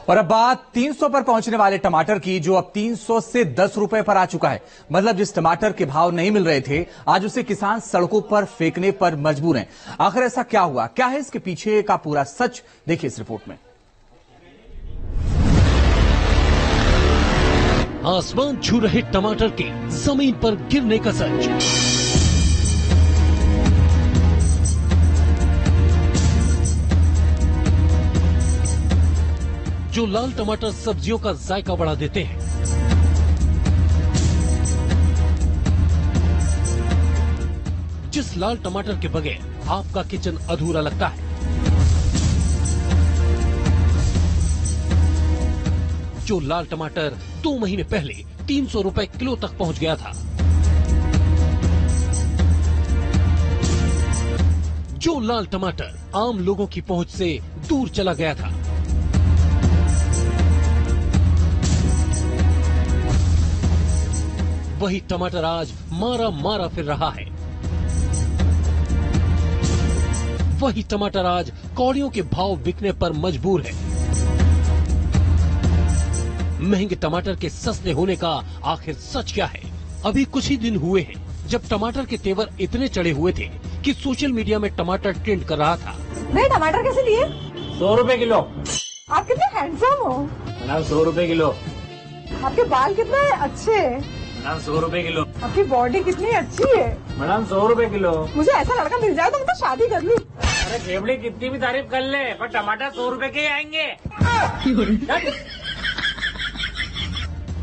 और अब बात 300 पर पहुंचने वाले टमाटर की, जो अब 300 से 10 रुपए पर आ चुका है। मतलब जिस टमाटर के भाव नहीं मिल रहे थे, आज उसे किसान सड़कों पर फेंकने पर मजबूर हैं। आखिर ऐसा क्या हुआ, क्या है इसके पीछे का पूरा सच, देखिए इस रिपोर्ट में। आसमान छू रहे टमाटर के जमीन पर गिरने का सच। जो लाल टमाटर सब्जियों का जायका बढ़ा देते हैं, जिस लाल टमाटर के बगैर आपका किचन अधूरा लगता है, जो लाल टमाटर 2 महीने पहले 300 रुपए किलो तक पहुंच गया था, जो लाल टमाटर आम लोगों की पहुंच से दूर चला गया था, वही टमाटर आज मारा मारा फिर रहा है। वही टमाटर आज कौड़ियों के भाव बिकने पर मजबूर है। महंगे टमाटर के सस्ते होने का आखिर सच क्या है? अभी कुछ ही दिन हुए हैं जब टमाटर के तेवर इतने चढ़े हुए थे कि सोशल मीडिया में टमाटर ट्रेंड कर रहा था। नहीं, टमाटर कैसे लिए? 100 रुपए किलो। आप कितने हैंडसम हो। मैडम 100 रुपए किलो। आपके बाल कितने अच्छे हैं। मैडम 100 रुपए किलो। आपकी बॉडी कितनी अच्छी है। मैडम 100 रुपए किलो। मुझे ऐसा लड़का मिल जाए तो मैं तो शादी कर लूं। अरे केवड़ी कितनी भी तारीफ कर ले, पर टमाटर 100 रुपए के ही आएंगे।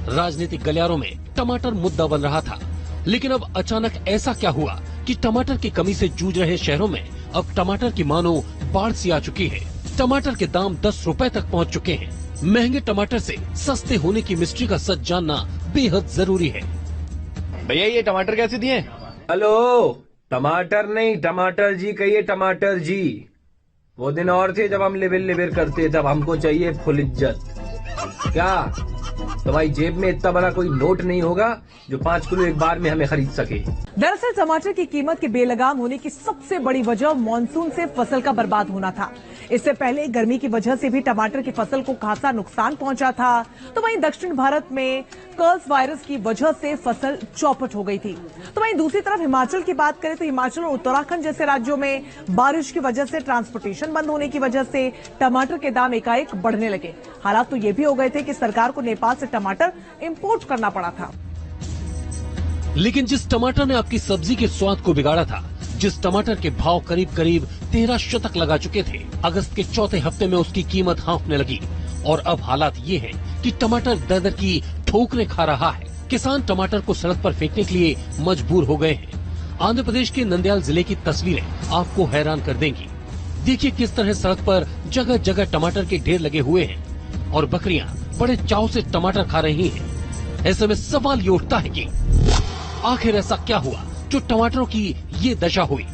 राजनीतिक गलियारों में टमाटर मुद्दा बन रहा था, लेकिन अब अचानक ऐसा क्या हुआ कि टमाटर की कमी से जूझ रहे शहरों में अब टमाटर की मानो बाढ़ सी आ चुकी है। टमाटर के दाम 10 रुपए तक पहुंच चुके हैं। महंगे टमाटर से सस्ते होने की मिस्ट्री का सच जानना बेहद जरूरी है। भैया ये टमाटर कैसे दिए? हेलो, टमाटर नहीं टमाटर जी कहिए, टमाटर जी। वो दिन और थे जब हम लिबिर करते, तब हमको चाहिए फुल इज्जत। क्या तुम्हारी जेब में इतना बड़ा कोई नोट नहीं होगा जो 5 किलो एक बार में हमें खरीद सके? दरअसल टमाटर की कीमत के बेलगाम होने की सबसे बड़ी वजह मानसून से फसल का बर्बाद होना था। इससे पहले गर्मी की वजह से भी टमाटर की फसल को खासा नुकसान पहुंचा था। तो वहीं दक्षिण भारत में कर्स वायरस की वजह से फसल चौपट हो गई थी। तो वहीं दूसरी तरफ हिमाचल की बात करें तो हिमाचल और उत्तराखंड जैसे राज्यों में बारिश की वजह से, ट्रांसपोर्टेशन बंद होने की वजह से टमाटर के दाम एकाएक बढ़ने लगे। हालात तो ये भी हो गए थे कि सरकार को नेपाल से टमाटर इंपोर्ट करना पड़ा था। लेकिन जिस टमाटर ने आपकी सब्जी के स्वाद को बिगाड़ा था, जिस टमाटर के भाव करीब करीब 13 शतक लगा चुके थे, अगस्त के चौथे हफ्ते में उसकी कीमत हाँफने लगी। और अब हालात ये हैं कि टमाटर दर-दर की ठोकरें खा रहा है। किसान टमाटर को सड़क पर फेंकने के लिए मजबूर हो गए हैं। आंध्र प्रदेश के नंदयाल जिले की तस्वीरें आपको हैरान कर देंगी। देखिए किस तरह सड़क पर जगह जगह टमाटर के ढेर लगे हुए हैं और बकरियां बड़े चाव से टमाटर खा रही हैं। ऐसे में सवाल ये उठता है कि आखिर ऐसा क्या हुआ जो टमाटरों की ये दशा हुई?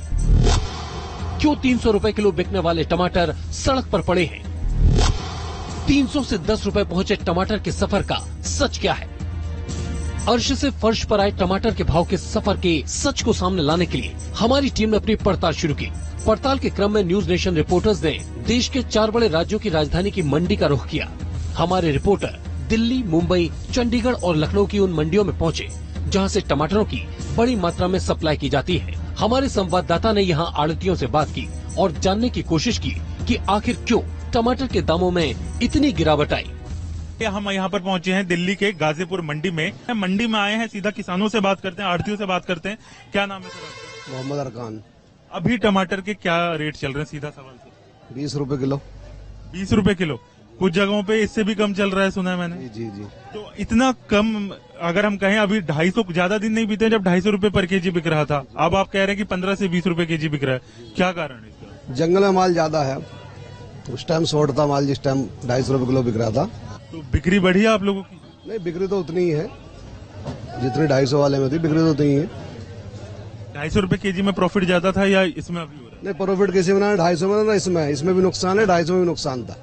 क्यों 300 रुपए किलो बिकने वाले टमाटर सड़क पर पड़े हैं? 300 से 10 रुपए पहुंचे टमाटर के सफर का सच क्या है? अर्श से फर्श पर आए टमाटर के भाव के सफर के सच को सामने लाने के लिए हमारी टीम ने अपनी पड़ताल शुरू की। पड़ताल के क्रम में न्यूज नेशन रिपोर्टर्स ने देश के 4 बड़े राज्यों की राजधानी की मंडी का रुख किया। हमारे रिपोर्टर दिल्ली, मुंबई, चंडीगढ़ और लखनऊ की उन मंडियों में पहुंचे जहां से टमाटरों की बड़ी मात्रा में सप्लाई की जाती है। हमारे संवाददाता ने यहां आड़तियों से बात की और जानने की कोशिश की कि आखिर क्यों टमाटर के दामों में इतनी गिरावट आई। हम यहाँ पर पहुंचे हैं दिल्ली के गाजीपुर मंडी में। मंडी में आए हैं, सीधा किसानों से बात करते हैं, आड़तियों से बात करते हैं। क्या नाम है सर? मोहम्मद अरकान। अभी टमाटर के क्या रेट चल रहे हैं? सीधा सवाल सर। 20 रुपए किलो। 20 रुपए किलो? कुछ जगहों पे इससे भी कम चल रहा है, सुना है मैंने। जी जी। तो इतना कम अगर हम कहें, अभी 250 ज्यादा दिन नहीं बीते जब 250 रुपए पर केजी बिक रहा था, अब आप कह रहे हैं कि 15 से 20 रुपए केजी बिक रहा है। क्या कारण है इसका? जंगल में माल ज्यादा है, उस टाइम शॉर्ट था माल, जिस टाइम 250 रुपए किलो बिक रहा था। तो बिक्री बढ़ी है आप लोगों की? नहीं, बिक्री तो उतनी ही है जितनी 250 वाले में थी, बिक्री तो उतनी ही है। 250 रुपए केजी में प्रॉफिट ज्यादा था या इसमें अभी हो रहा है? नहीं, प्रॉफिट किसी में ना 250 में ना इसमें भी नुकसान है, 250 में भी नुकसान था।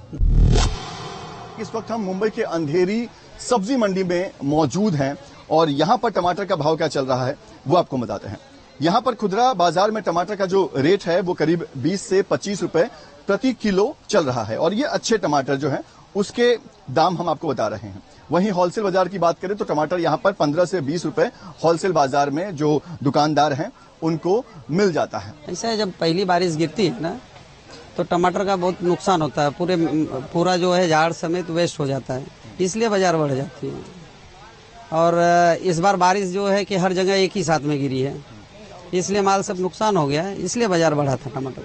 इस वक्त हम मुंबई के अंधेरी सब्जी मंडी में मौजूद हैं और यहाँ पर टमाटर का भाव क्या चल रहा है वो आपको बताते हैं। यहाँ पर खुदरा बाजार में टमाटर का जो रेट है वो करीब 20 से 25 रुपए प्रति किलो चल रहा है और ये अच्छे टमाटर जो है उसके दाम हम आपको बता रहे हैं। वहीं होलसेल बाजार की बात करें तो टमाटर यहाँ पर 15 से 20 रुपए होलसेल बाजार में जो दुकानदार हैं उनको मिल जाता है। ऐसा है, जब पहली बारिश गिरती है ना तो टमाटर का बहुत नुकसान होता है, पूरा जो है झाड़ समेत वेस्ट हो जाता है, इसलिए बाजार बढ़ जाती है। और इस बार बारिश जो है कि हर जगह एक ही साथ में गिरी है, इसलिए माल सब नुकसान हो गया है, इसलिए बाजार बढ़ा था टमाटर।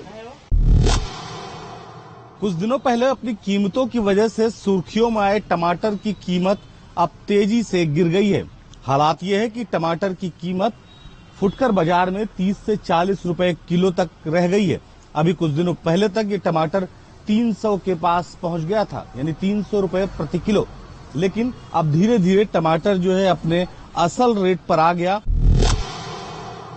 कुछ दिनों पहले अपनी कीमतों की वजह से सुर्खियों में आए टमाटर की कीमत अब तेजी से गिर गई है। हालात ये है कि टमाटर की कीमत फुटकर बाजार में 30 से 40 रुपए किलो तक रह गई है। अभी कुछ दिनों पहले तक ये टमाटर 300 के पास पहुंच गया था, यानी 300 रुपए प्रति किलो। लेकिन अब धीरे धीरे टमाटर जो है अपने असल रेट पर आ गया।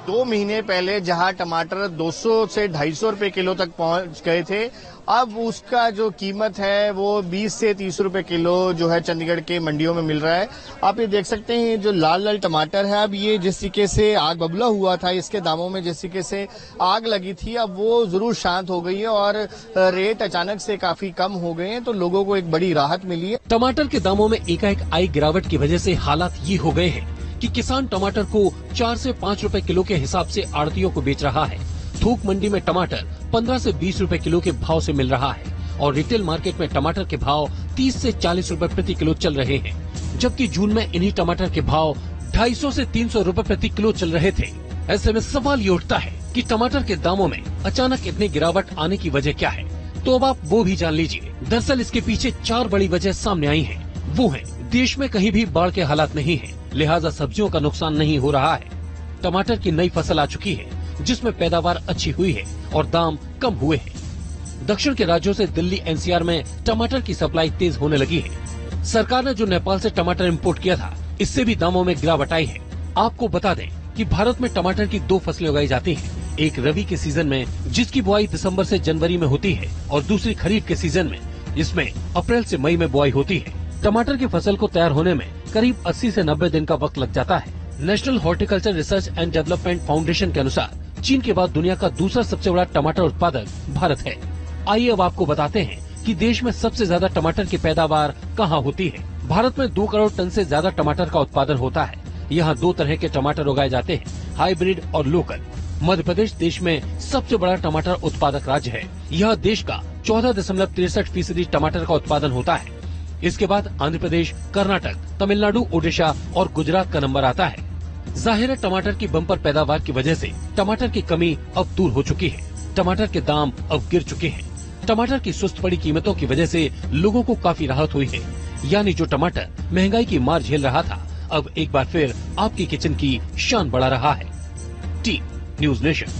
2 महीने पहले जहां टमाटर 200 से 250 रुपए किलो तक पहुंच गए थे, अब उसका जो कीमत है वो 20 से 30 रुपए किलो जो है चंडीगढ़ के मंडियों में मिल रहा है। आप ये देख सकते हैं जो लाल लाल टमाटर है, अब ये जिस तरीके से आग बबूला हुआ था, इसके दामों में जिस तरीके से आग लगी थी, अब वो जरूर शांत हो गई है और रेट अचानक से काफी कम हो गए हैं, तो लोगों को एक बड़ी राहत मिली है। टमाटर के दामों में एकाएक आई गिरावट की वजह से हालात ये हो गए हैं कि किसान टमाटर को 4 से 5 रुपए किलो के हिसाब से आड़तियों को बेच रहा है। थोक मंडी में टमाटर 15 से 20 रुपए किलो के भाव से मिल रहा है और रिटेल मार्केट में टमाटर के भाव 30 से 40 रुपए प्रति किलो चल रहे हैं, जबकि जून में इन्हीं टमाटर के भाव 250 से 300 रुपए प्रति किलो चल रहे थे। ऐसे में सवाल ये उठता है कि टमाटर के दामों में अचानक इतनी गिरावट आने की वजह क्या है, तो अब आप वो भी जान लीजिए। दरअसल इसके पीछे 4 बड़ी वजह सामने आई है। वो है, देश में कहीं भी बाढ़ के हालात नहीं है, लिहाजा सब्जियों का नुकसान नहीं हो रहा है। टमाटर की नई फसल आ चुकी है जिसमें पैदावार अच्छी हुई है और दाम कम हुए हैं। दक्षिण के राज्यों से दिल्ली एनसीआर में टमाटर की सप्लाई तेज होने लगी है। सरकार ने जो नेपाल से टमाटर इंपोर्ट किया था, इससे भी दामों में गिरावट आई है। आपको बता दें कि भारत में टमाटर की 2 फसलें उगाई जाती हैं, एक रबी के सीजन में जिसकी बुआई दिसंबर से जनवरी में होती है और दूसरी खरीफ के सीजन में जिसमें अप्रैल से मई में बुआई होती है। टमाटर की फसल को तैयार होने में करीब 80 से 90 दिन का वक्त लग जाता है। National horticulture research and development foundation के अनुसार चीन के बाद दुनिया का दूसरा सबसे बड़ा टमाटर उत्पादक भारत है। आइए अब आपको बताते हैं कि देश में सबसे ज्यादा टमाटर की पैदावार कहाँ होती है। भारत में 2 करोड़ टन से ज्यादा टमाटर का उत्पादन होता है। यहाँ 2 तरह के टमाटर उगाए जाते हैं, हाइब्रिड और लोकल। मध्य प्रदेश देश में सबसे बड़ा टमाटर उत्पादक राज्य है। यह देश का 14.63% टमाटर का उत्पादन होता है। इसके बाद आंध्र प्रदेश, कर्नाटक, तमिलनाडु, ओडिशा और गुजरात का नंबर आता है। जाहिर है टमाटर की बम्पर पैदावार की वजह से टमाटर की कमी अब दूर हो चुकी है। टमाटर के दाम अब गिर चुके हैं। टमाटर की सुस्त पड़ी कीमतों की वजह से लोगों को काफी राहत हुई है। यानी जो टमाटर महंगाई की मार झेल रहा था, अब एक बार फिर आपकी किचन की शान बढ़ा रहा है। T news nation.